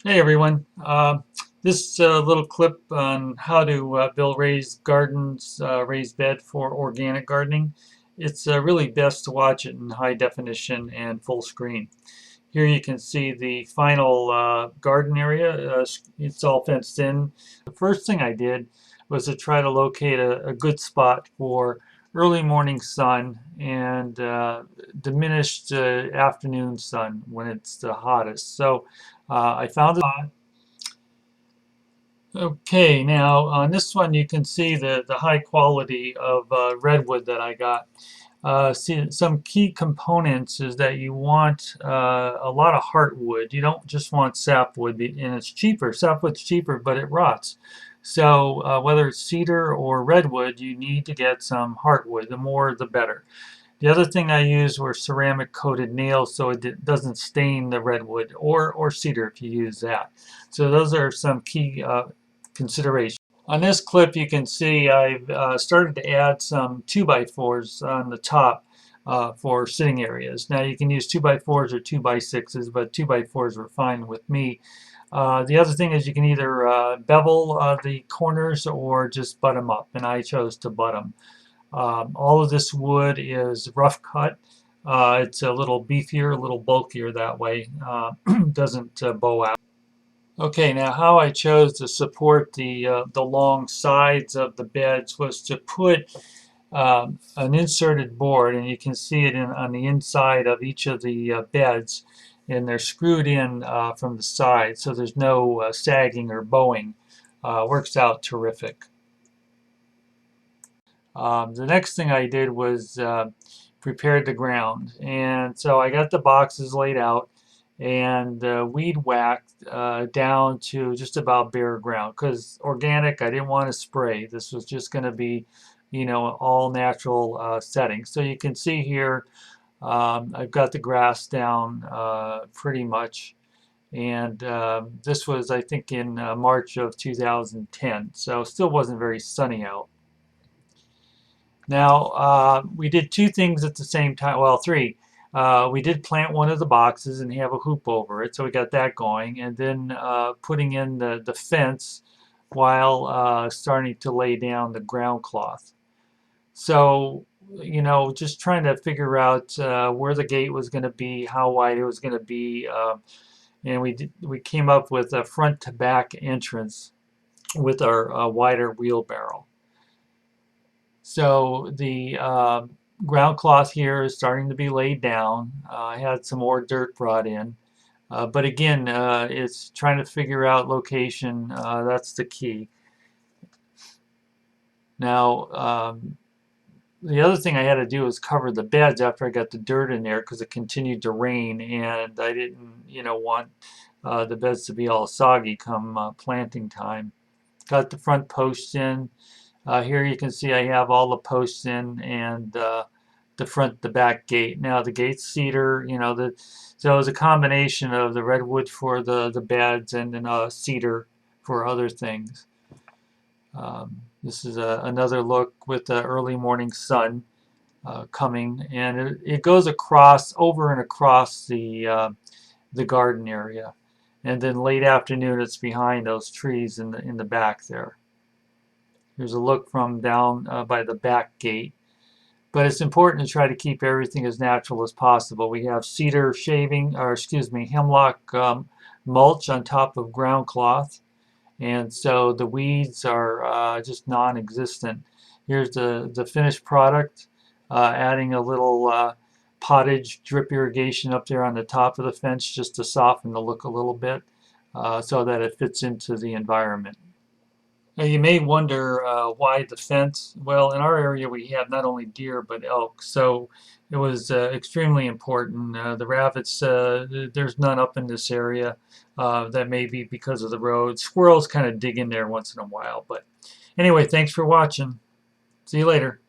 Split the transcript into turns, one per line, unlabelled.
Hey everyone. This little clip on how to build raised gardens, raised bed for organic gardening. It's really best to watch it in high definition and full screen. Here you can see the final garden area. It's all fenced in. The first thing I did was to try to locate a good spot for early morning sun and diminished afternoon sun when it's the hottest. So I found a spot. Okay, now on this one you can see the high quality of redwood that I got. See, some key components is that you want a lot of heartwood. You don't just want sapwood, and it's cheaper. Sapwood's cheaper, but it rots. So whether it's cedar or redwood, you need to get some heartwood. The more, the better. The other thing I used were ceramic coated nails so it doesn't stain the redwood or cedar if you use that. So those are some key considerations. On this clip you can see I've started to add some 2x4s on the top for sitting areas. Now you can use 2x4s or 2x6s, but 2x4s were fine with me. The other thing is you can either bevel the corners or just butt them up, and I chose to butt them. All of this wood is rough cut. It's a little beefier, a little bulkier that way. Doesn't bow out. Okay, now how I chose to support the long sides of the beds was to put an inserted board, and you can see it on the inside of each of the beds, and they're screwed in from the side, so there's no sagging or bowing. Works out terrific. The next thing I did was prepared the ground. And so I got the boxes laid out and weed whacked down to just about bare ground because organic, I didn't want to spray. This was just going to be, all natural settings. So you can see here, I've got the grass down pretty much. And this was, I think, in March of 2010. So still wasn't very sunny out. Now, we did two things at the same time, well, three. We did plant one of the boxes and have a hoop over it, so we got that going. And then putting in the fence while starting to lay down the ground cloth. So, just trying to figure out where the gate was going to be, how wide it was going to be. And we came up with a front to back entrance with our wider wheelbarrow. So the ground cloth here is starting to be laid down. I had some more dirt brought in. But again, it's trying to figure out location. That's the key. Now, the other thing I had to do was cover the beds after I got the dirt in there because it continued to rain and I didn't, want the beds to be all soggy come planting time. Got the front posts in. Here you can see I have all the posts in and the back gate. Now the gate's cedar, so it's a combination of the redwood for the beds and then cedar for other things. This is another look with the early morning sun coming, and it goes over and across the garden area, and then late afternoon it's behind those trees in the back there. Here's a look from down by the back gate. But it's important to try to keep everything as natural as possible. We have cedar shaving, or excuse me, hemlock mulch on top of ground cloth. And so the weeds are just non-existent. Here's the finished product, adding a little pottage drip irrigation up there on the top of the fence just to soften the look a little bit so that it fits into the environment. Now you may wonder why the fence. Well, in our area we have not only deer but elk, so it was extremely important. The rabbits, there's none up in this area. That may be because of the road. Squirrels kind of dig in there once in a while, but anyway, thanks for watching. See you later.